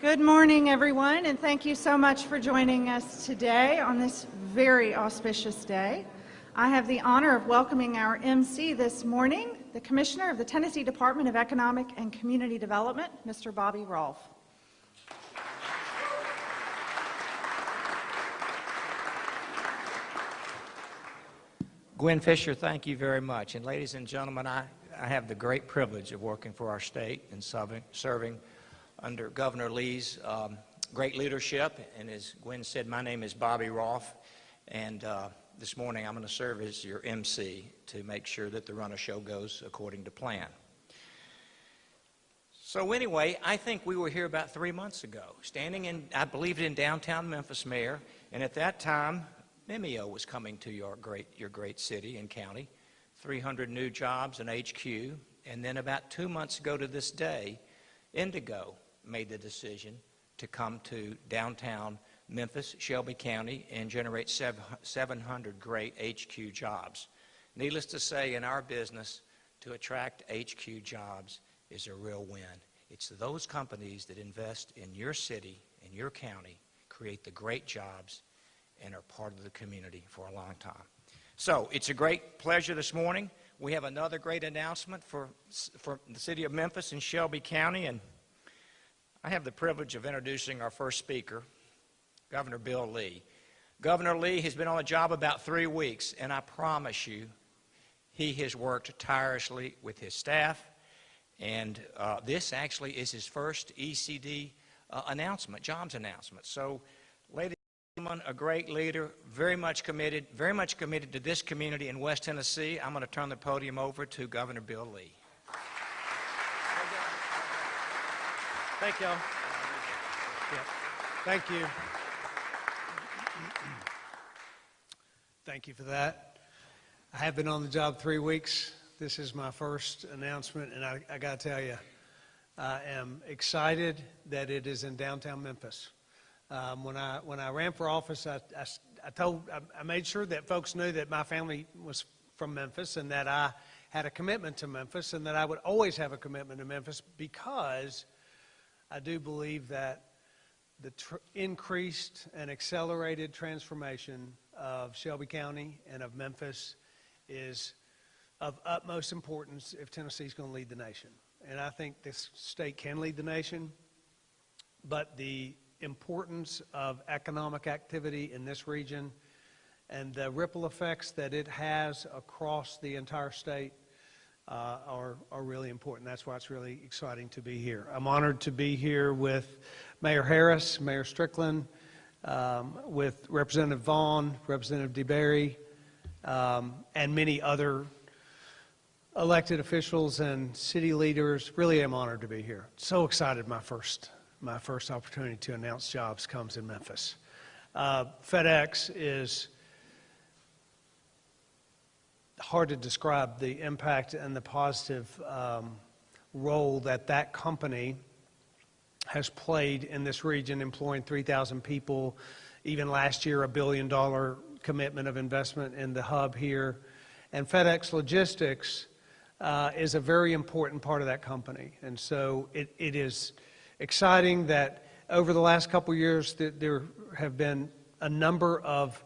Good morning, everyone, and thank you so much for joining us today on this very auspicious day. I have the honor of welcoming our MC this morning, the Commissioner of the Tennessee Department of Economic and Community Development, Mr. Bobby Rolf. Gwynne Fisher, thank you very much. And ladies and gentlemen, I have the great privilege of working for our state and serving under Governor Lee's great leadership. And as Gwynne said, my name is Bobby Rolf, and this morning I'm going to serve as your MC to make sure that the run of show goes according to plan. So anyway, I think we were here about 3 months ago, standing in, I believe, in downtown Memphis, Mayor, and at that time, Memio was coming to your great city and county, 300 new jobs, an HQ, and then about 2 months ago to this day, Indigo made the decision to come to downtown Memphis, Shelby County, and generate 700 great HQ jobs. Needless to say, in our business, to attract HQ jobs is a real win. It's those companies that invest in your city, in your county, create the great jobs, and are part of the community for a long time. So it's a great pleasure this morning. We have another great announcement for the city of Memphis and Shelby County, and I have the privilege of introducing our first speaker, Governor Bill Lee. Governor Lee has been on the job about 3 weeks, and I promise you, he has worked tirelessly with his staff, and this actually is his first ECD jobs announcement. So, ladies and gentlemen, a great leader, very much committed to this community in West Tennessee. I'm going to turn the podium over to Governor Bill Lee. Thank you. Yeah. Thank you. Thank you for that. I have been on the job 3 weeks. This is my first announcement, and I got to tell you, I am excited that it is in downtown Memphis. When I ran for office, I made sure that folks knew that my family was from Memphis and that I had a commitment to Memphis and that I would always have a commitment to Memphis, because I do believe that the increased and accelerated transformation of Shelby County and of Memphis is of utmost importance if Tennessee's going to lead the nation. And I think this state can lead the nation, but the importance of economic activity in this region and the ripple effects that it has across the entire state are really important. That's why it's really exciting to be here. I'm honored to be here with Mayor Harris, Mayor Strickland, with Representative Vaughn, Representative DeBerry, and many other elected officials and city leaders. Really am honored to be here. So excited my first opportunity to announce jobs comes in Memphis. FedEx is hard to describe the impact and the positive role that company has played in this region, employing 3,000 people. Even last year, $1 billion commitment of investment in the hub here. And FedEx Logistics is a very important part of that company. And so it is exciting that over the last couple years that there have been a number of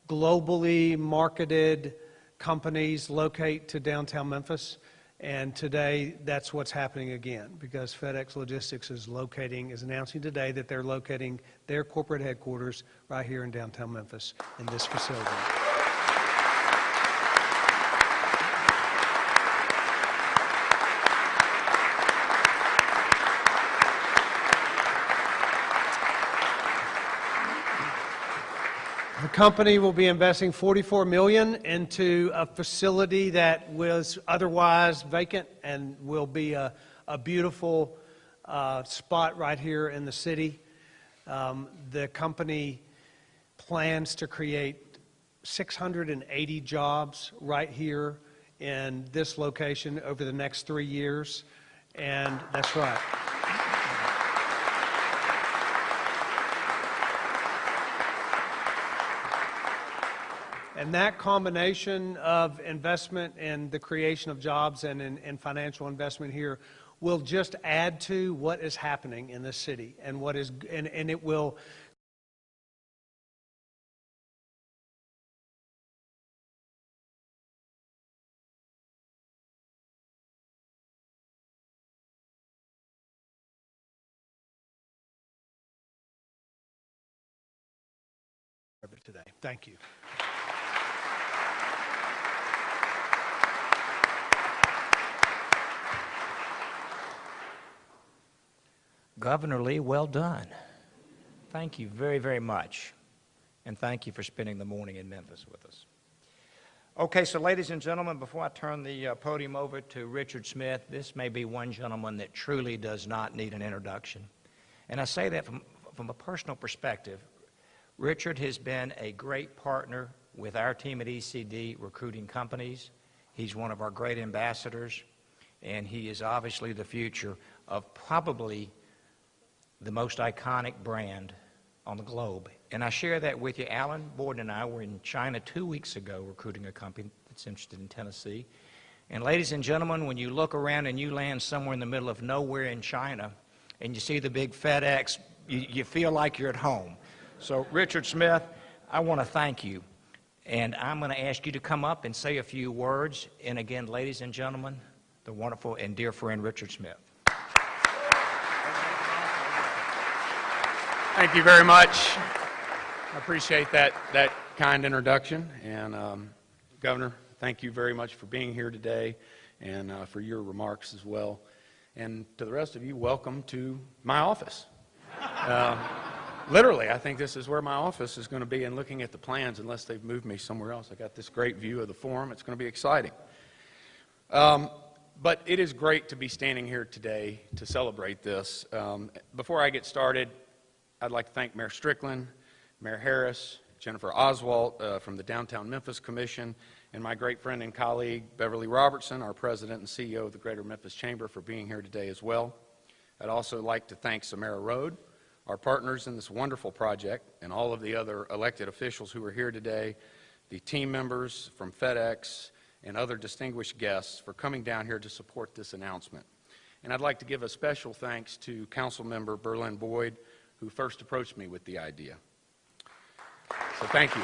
globally marketed companies locate to downtown Memphis, and today that's what's happening again, because FedEx Logistics is announcing today that they're locating their corporate headquarters right here in downtown Memphis in this facility. The company will be investing $44 million into a facility that was otherwise vacant and will be a beautiful spot right here in the city. The company plans to create 680 jobs right here in this location over the next 3 years, and that's right. And that combination of investment and the creation of jobs and in financial investment here will just add to what is happening in this city and what is, and it will today. Thank you. Governor Lee, well done. Thank you very, very much. And thank you for spending the morning in Memphis with us. Okay, so ladies and gentlemen, before I turn the podium over to Richard Smith, this may be one gentleman that truly does not need an introduction. And I say that from a personal perspective. Richard has been a great partner with our team at ECD recruiting companies. He's one of our great ambassadors, and he is obviously the future of probably the most iconic brand on the globe. And I share that with you. Alan Borden and I were in China 2 weeks ago recruiting a company that's interested in Tennessee. And ladies and gentlemen, when you look around and you land somewhere in the middle of nowhere in China and you see the big FedEx, you feel like you're at home. So, Richard Smith, I want to thank you. And I'm going to ask you to come up and say a few words. And again, ladies and gentlemen, the wonderful and dear friend, Richard Smith. Thank you very much. I appreciate that kind introduction. And, Governor, thank you very much for being here today and for your remarks as well. And to the rest of you, welcome to my office. Literally, I think this is where my office is going to be, and looking at the plans, unless they've moved me somewhere else. I got this great view of the forum. It's going to be exciting. But it is great to be standing here today to celebrate this. Before I get started, I'd like to thank Mayor Strickland, Mayor Harris, Jennifer Oswalt from the Downtown Memphis Commission, and my great friend and colleague, Beverly Robertson, our president and CEO of the Greater Memphis Chamber, for being here today as well. I'd also like to thank Samara Road, our partners in this wonderful project, and all of the other elected officials who are here today, the team members from FedEx, and other distinguished guests for coming down here to support this announcement. And I'd like to give a special thanks to Councilmember Berlin Boyd, who first approached me with the idea. So thank you.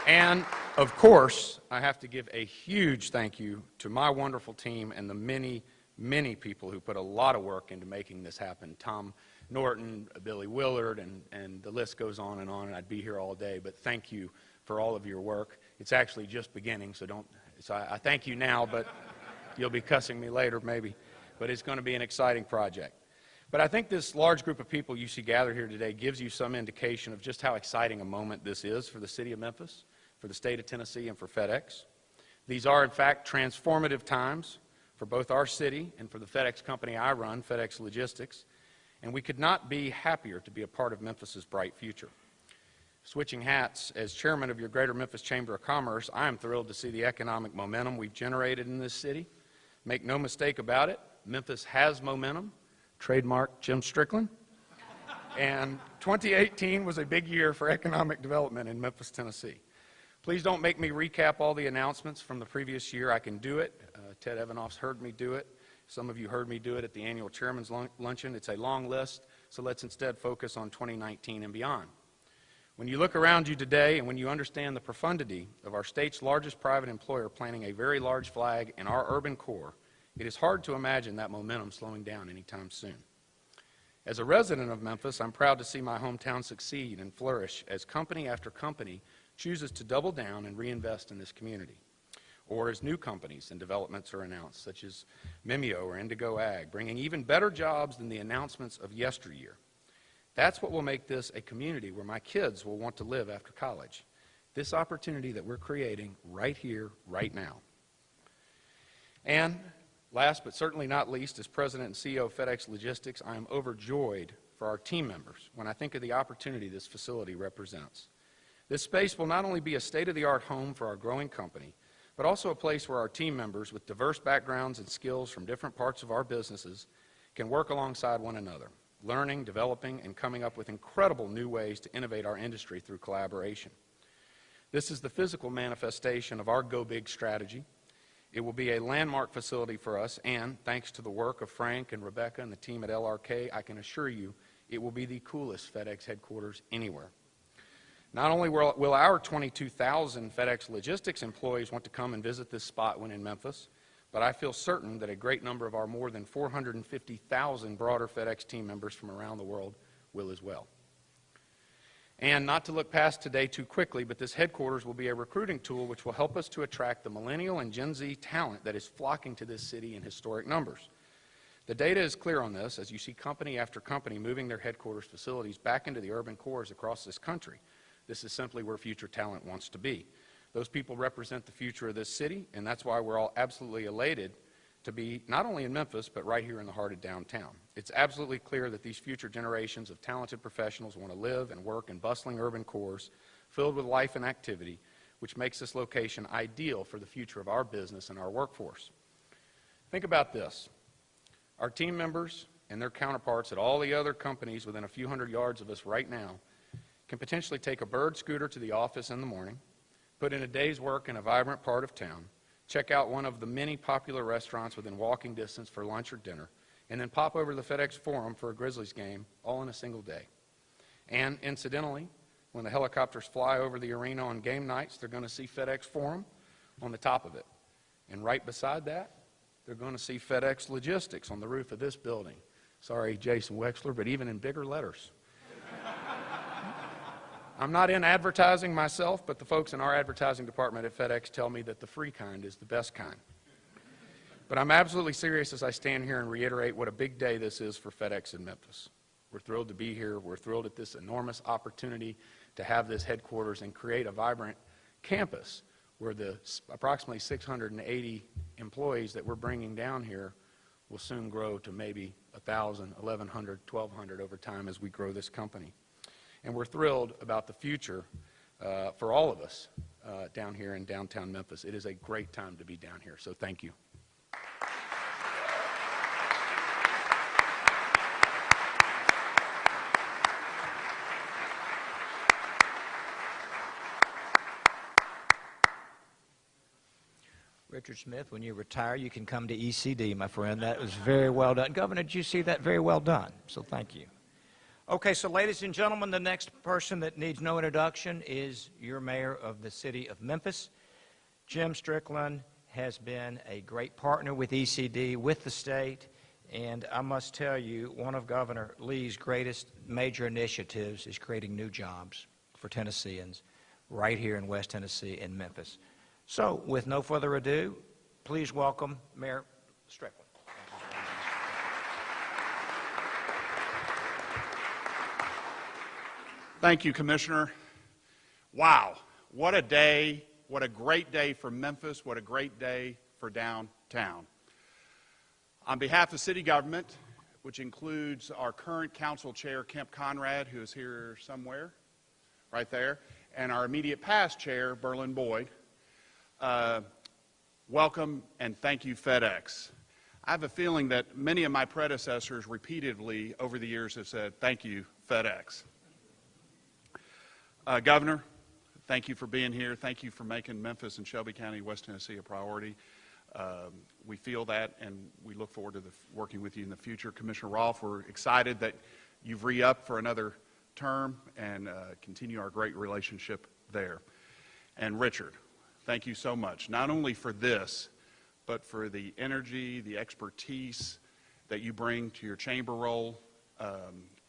And of course, I have to give a huge thank you to my wonderful team and the many people who put a lot of work into making this happen. Tom Norton, Billy Willard, and the list goes on, and I'd be here all day, but thank you for all of your work. It's actually just beginning, so I thank you now, but you'll be cussing me later maybe, but it's going to be an exciting project. But I think this large group of people you see gathered here today gives you some indication of just how exciting a moment this is for the city of Memphis, for the state of Tennessee, and for FedEx. These are, in fact, transformative times for both our city and for the FedEx company I run, FedEx Logistics, and we could not be happier to be a part of Memphis's bright future. Switching hats, as chairman of your Greater Memphis Chamber of Commerce, I am thrilled to see the economic momentum we've generated in this city. Make no mistake about it, Memphis has momentum, trademark Jim Strickland, and 2018 was a big year for economic development in Memphis, Tennessee. Please don't make me recap all the announcements from the previous year. I can do it. Ted Evanoff's heard me do it. Some of you heard me do it at the annual Chairman's Luncheon. It's a long list, so let's instead focus on 2019 and beyond. When you look around you today and when you understand the profundity of our state's largest private employer planting a very large flag in our urban core, it is hard to imagine that momentum slowing down anytime soon. As a resident of Memphis, I'm proud to see my hometown succeed and flourish as company after company chooses to double down and reinvest in this community, or as new companies and developments are announced, such as Mimeo or Indigo Ag, bringing even better jobs than the announcements of yesteryear. That's what will make this a community where my kids will want to live after college. This opportunity that we're creating right here, right now. And last but certainly not least, as President and CEO of FedEx Logistics, I am overjoyed for our team members when I think of the opportunity this facility represents. This space will not only be a state-of-the-art home for our growing company, but also a place where our team members with diverse backgrounds and skills from different parts of our businesses can work alongside one another, learning, developing, and coming up with incredible new ways to innovate our industry through collaboration. This is the physical manifestation of our Go Big strategy, It will be a landmark facility for us, and thanks to the work of Frank and Rebecca and the team at LRK, I can assure you it will be the coolest FedEx headquarters anywhere. Not only will our 22,000 FedEx Logistics employees want to come and visit this spot when in Memphis, but I feel certain that a great number of our more than 450,000 broader FedEx team members from around the world will as well. And not to look past today too quickly, but this headquarters will be a recruiting tool which will help us to attract the millennial and Gen Z talent that is flocking to this city in historic numbers. The data is clear on this as you see company after company moving their headquarters facilities back into the urban cores across this country. This is simply where future talent wants to be. Those people represent the future of this city, and that's why we're all absolutely elated to be not only in Memphis, but right here in the heart of downtown. It's absolutely clear that these future generations of talented professionals want to live and work in bustling urban cores filled with life and activity, which makes this location ideal for the future of our business and our workforce. Think about this. Our team members and their counterparts at all the other companies within a few hundred yards of us right now can potentially take a bird scooter to the office in the morning, put in a day's work in a vibrant part of town, check out one of the many popular restaurants within walking distance for lunch or dinner, and then pop over to the FedEx Forum for a Grizzlies game, all in a single day. And incidentally, when the helicopters fly over the arena on game nights, they're going to see FedEx Forum on the top of it. And right beside that, they're going to see FedEx Logistics on the roof of this building. Sorry, Jason Wexler, but even in bigger letters. I'm not in advertising myself, but the folks in our advertising department at FedEx tell me that the free kind is the best kind. But I'm absolutely serious as I stand here and reiterate what a big day this is for FedEx in Memphis. We're thrilled to be here. We're thrilled at this enormous opportunity to have this headquarters and create a vibrant campus where the approximately 680 employees that we're bringing down here will soon grow to maybe 1,000, 1,100, 1,200 over time as we grow this company. And we're thrilled about the future for all of us down here in downtown Memphis. It is a great time to be down here, so thank you. Richard Smith, when you retire, you can come to ECD, my friend. That was very well done. Governor, did you see that? Very well done. So thank you. Okay, so ladies and gentlemen, the next person that needs no introduction is your mayor of the city of Memphis. Jim Strickland has been a great partner with ECD, with the state, and I must tell you, one of Governor Lee's greatest major initiatives is creating new jobs for Tennesseans right here in West Tennessee in Memphis. So, with no further ado, please welcome Mayor Strickland. Thank you, Commissioner. Wow, what a day, what a great day for Memphis, what a great day for downtown. On behalf of city government, which includes our current council chair, Kemp Conrad, who is here somewhere, right there, and our immediate past chair, Berlin Boyd, welcome and thank you, FedEx. I have a feeling that many of my predecessors repeatedly over the years have said, thank you, FedEx. Governor, thank you for being here. Thank you for making Memphis and Shelby County, West Tennessee a priority. We feel that, and we look forward to working with you in the future. Commissioner Rolf, we're excited that you've re-upped for another term and continue our great relationship there. And Richard, thank you so much, not only for this, but for the energy, the expertise that you bring to your chamber role.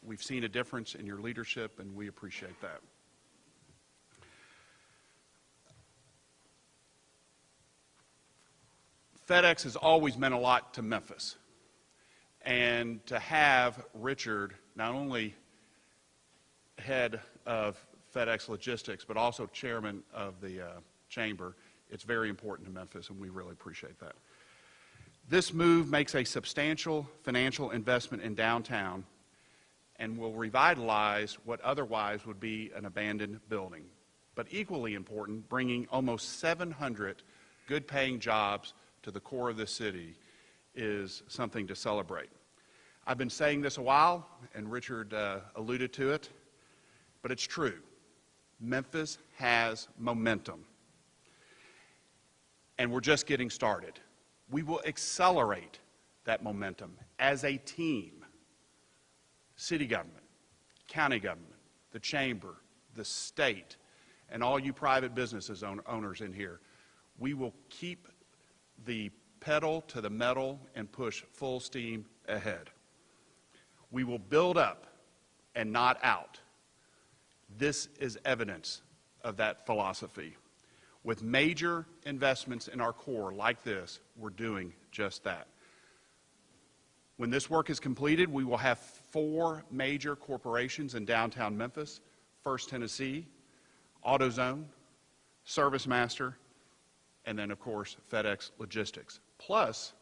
We've seen a difference in your leadership, and we appreciate that. FedEx has always meant a lot to Memphis, and to have Richard not only head of FedEx Logistics, but also chairman of the chamber, it's very important to Memphis, and we really appreciate that. This move makes a substantial financial investment in downtown and will revitalize what otherwise would be an abandoned building. But equally important, bringing almost 700 good-paying jobs to the core of this city is something to celebrate. I've been saying this a while, and Richard alluded to it, but it's true. Memphis has momentum. and we're just getting started. We will accelerate that momentum as a team. City government, county government, the chamber, the state, and all you private businesses owners in here. We will keep the pedal to the metal and push full steam ahead. We will build up and not out. This is evidence of that philosophy. With major investments in our core like this, we're doing just that. When this work is completed, we will have 4 major corporations in downtown Memphis: First Tennessee, AutoZone, ServiceMaster, and then, of course, FedEx Logistics, plus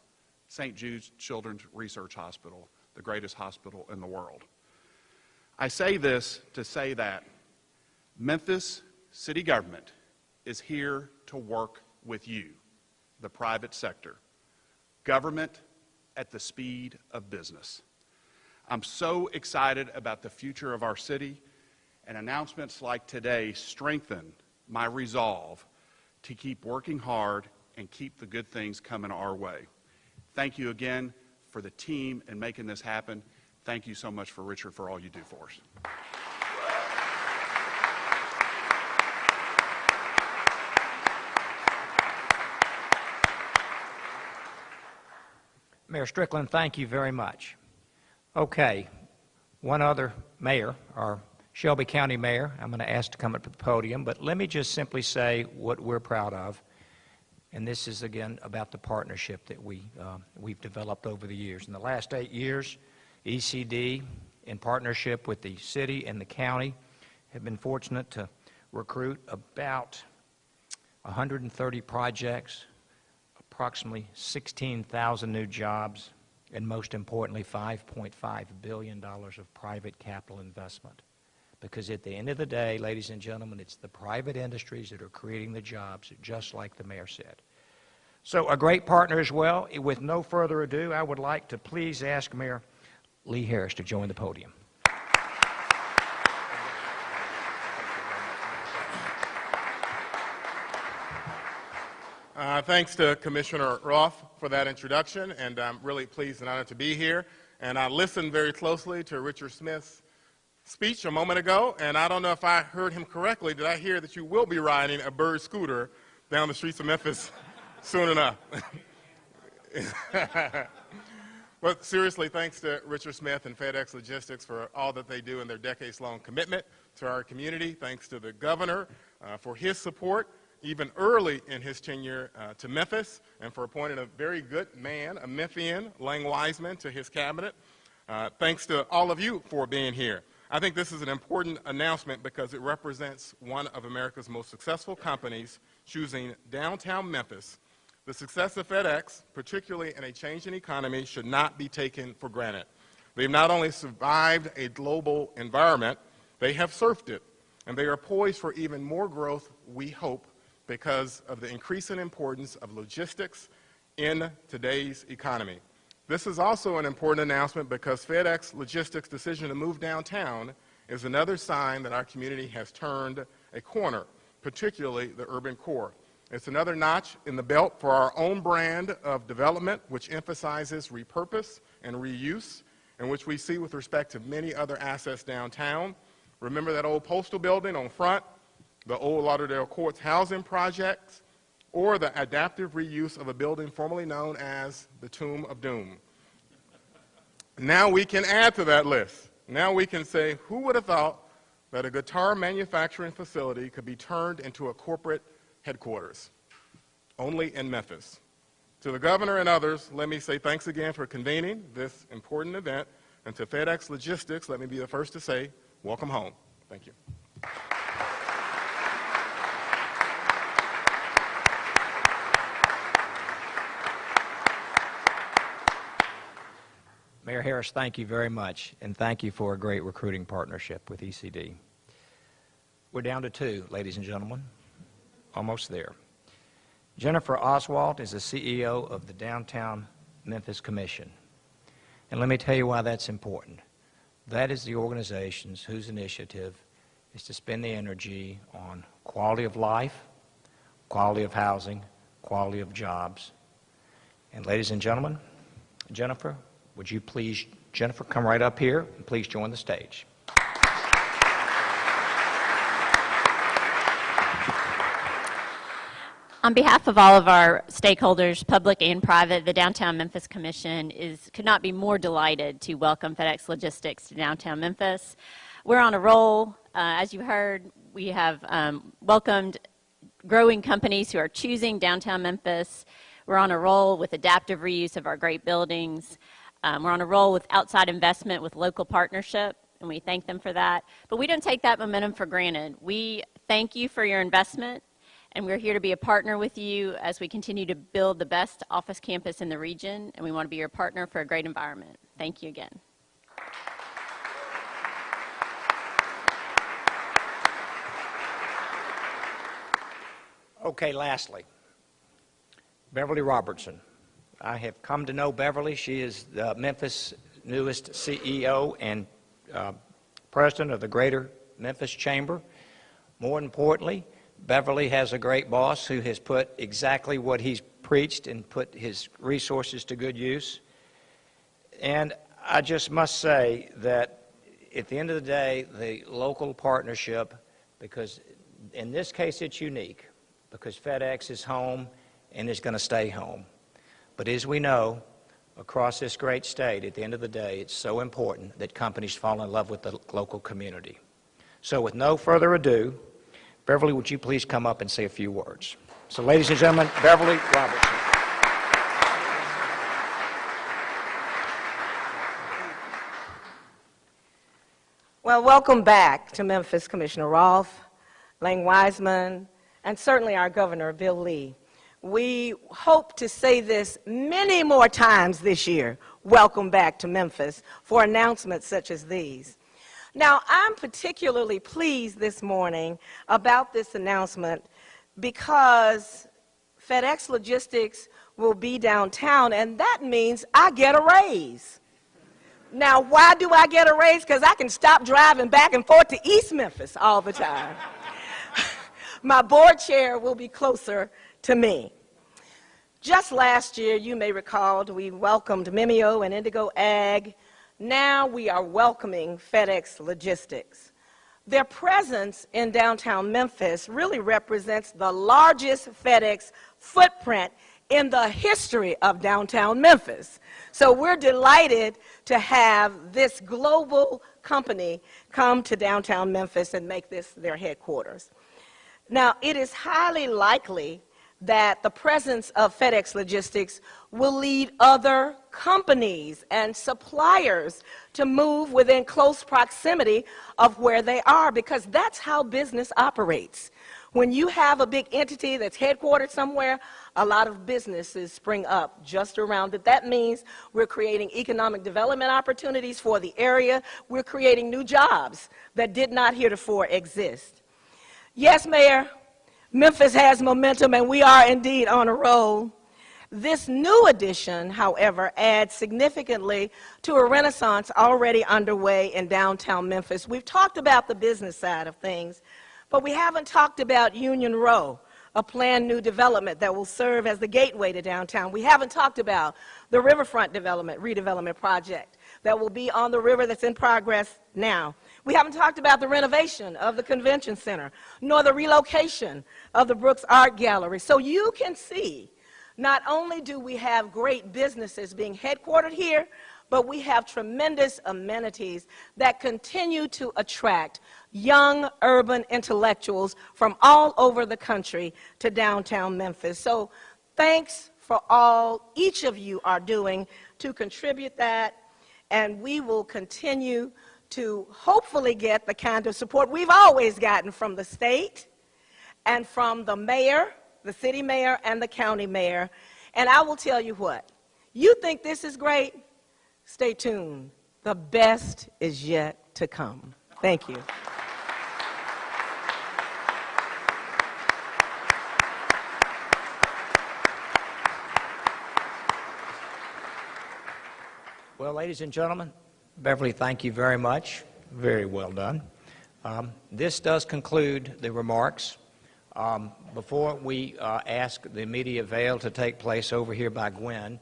St. Jude's Children's Research Hospital, the greatest hospital in the world. I say this to say that Memphis city government is here to work with you, the private sector, government at the speed of business. I'm so excited about the future of our city, and announcements like today strengthen my resolve to keep working hard and keep the good things coming our way. Thank you again for the team and making this happen. Thank you so much for Richard for all you do for us. Mayor Strickland, thank you very much. Okay, one other mayor, our Shelby County Mayor, I'm going to ask to come up to the podium, but let me just simply say what we're proud of, and this is again about the partnership that we've developed over the years. In the last 8 years, ECD, in partnership with the city and the county, have been fortunate to recruit about 130 projects, approximately 16,000 new jobs, and most importantly, $5.5 billion of private capital investment. Because at the end of the day, ladies and gentlemen, it's the private industries that are creating the jobs, just like the mayor said. So a great partner as well. With no further ado, I would like to please ask Mayor Lee Harris to join the podium. Thanks to Commissioner Rolf for that introduction, and I'm really pleased and honored to be here. And I listened very closely to Richard Smith's speech a moment ago, and I don't know if I heard him correctly. Did I hear that you will be riding a bird scooter down the streets of Memphis soon enough? But seriously, thanks to Richard Smith and FedEx Logistics for all that they do in their decades-long commitment to our community. Thanks to the governor for his support, even early in his tenure to Memphis, and for appointing a very good man, a Memphian, Lang Wiseman, to his cabinet. Thanks to all of you for being here. I think this is an important announcement because it represents one of America's most successful companies choosing downtown Memphis. The success of FedEx, particularly in a changing economy, should not be taken for granted. They've not only survived a global environment, they have surfed it, and they are poised for even more growth, we hope, because of the increasing importance of logistics in today's economy. This is also an important announcement because FedEx Logistics' decision to move downtown is another sign that our community has turned a corner, particularly the urban core. It's another notch in the belt for our own brand of development, which emphasizes repurpose and reuse, and which we see with respect to many other assets downtown. Remember that old postal building on Front, the old Lauderdale Courts housing projects, or the adaptive reuse of a building formerly known as the Tomb of Doom. Now we can add to that list. Now we can say, who would have thought that a guitar manufacturing facility could be turned into a corporate headquarters, only in Memphis? To the governor and others, let me say thanks again for convening this important event, and to FedEx Logistics, let me be the first to say, welcome home. Thank you. Mayor Harris, thank you very much, and thank you for a great recruiting partnership with ECD. We're down to 2, ladies and gentlemen, almost there. Jennifer Oswald is the CEO of the Downtown Memphis Commission, and let me tell you why that's important. That is the organization whose initiative is to spend the energy on quality of life, quality of housing, quality of jobs. And ladies and gentlemen, Jennifer, would you please, Jennifer, come right up here and please join the stage. On behalf of all of our stakeholders, public and private, the Downtown Memphis Commission could not be more delighted to welcome FedEx Logistics to downtown Memphis. We're on a roll. As you heard, we have welcomed growing companies who are choosing downtown Memphis. We're on a roll with adaptive reuse of our great buildings. We're on a roll with outside investment with local partnership, and we thank them for that. But we don't take that momentum for granted. We thank you for your investment, and we're here to be a partner with you as we continue to build the best office campus in the region, and we want to be your partner for a great environment. Thank you again. Okay, lastly, Beverly Robertson. I have come to know Beverly. She is the Memphis' newest CEO and president of the Greater Memphis Chamber. More importantly, Beverly has a great boss who has put exactly what he's preached and put his resources to good use. And I just must say that at the end of the day, the local partnership, because in this case it's unique, because FedEx is home and is going to stay home. But as we know, across this great state, at the end of the day, it's so important that companies fall in love with the local community. So with no further ado, Beverly, would you please come up and say a few words? So ladies and gentlemen, Beverly Robertson. Well, welcome back to Memphis, Commissioner Rolf, Lang Wiseman, and certainly our Governor, Bill Lee. We hope to say this many more times this year, welcome back to Memphis, for announcements such as these. Now, I'm particularly pleased this morning about this announcement because FedEx Logistics will be downtown, and that means I get a raise. Now, why do I get a raise? Because I can stop driving back and forth to East Memphis all the time. My board chair will be closer to me. Just last year, you may recall, we welcomed Memio and Indigo Ag. Now we are welcoming FedEx Logistics. Their presence in downtown Memphis really represents the largest FedEx footprint in the history of downtown Memphis. So we're delighted to have this global company come to downtown Memphis and make this their headquarters. Now, it is highly likely that the presence of FedEx Logistics will lead other companies and suppliers to move within close proximity of where they are, because that's how business operates. When you have a big entity that's headquartered somewhere, a lot of businesses spring up just around it. That means we're creating economic development opportunities for the area. We're creating new jobs that did not heretofore exist. Yes, Mayor, Memphis has momentum, and we are indeed on a roll. This new addition, however, adds significantly to a renaissance already underway in downtown Memphis. We've talked about the business side of things, but we haven't talked about Union Row, a planned new development that will serve as the gateway to downtown. We haven't talked about the riverfront redevelopment project that will be on the river that's in progress now. We haven't talked about the renovation of the convention center, nor the relocation of the Brooks Art Gallery. So you can see, not only do we have great businesses being headquartered here, but we have tremendous amenities that continue to attract young urban intellectuals from all over the country to downtown Memphis. So thanks for all each of you are doing to contribute that, and we will continue to hopefully get the kind of support we've always gotten from the state and from the mayor, the city mayor, and the county mayor. And I will tell you what, you think this is great? Stay tuned. The best is yet to come. Thank you. Well, ladies and gentlemen, Beverly, thank you very much. Very well done. This does conclude the remarks Before we ask the immediate veil to take place over here by Gwynne,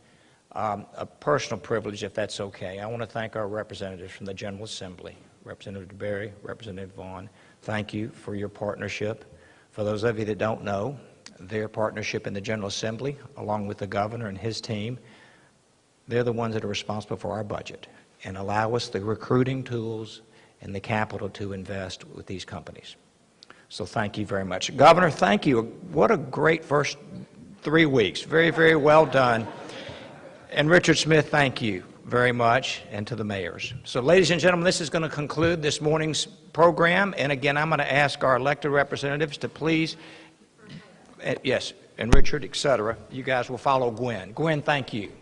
a personal privilege, if that's okay. I want to thank our representatives from the General Assembly, Representative DeBerry, Representative Vaughn. Thank you for your partnership. For those of you that don't know, their partnership in the General Assembly, along with the governor and his team, they're the ones that are responsible for our budget and allow us the recruiting tools and the capital to invest with these companies. So thank you very much. Governor, thank you. What a great first 3 weeks. Very, very well done. And Richard Smith, thank you very much, and to the mayors. So ladies and gentlemen, this is going to conclude this morning's program. And again, I'm going to ask our elected representatives to please, yes, and Richard, et cetera, you guys will follow Gwynne. Gwynne, thank you.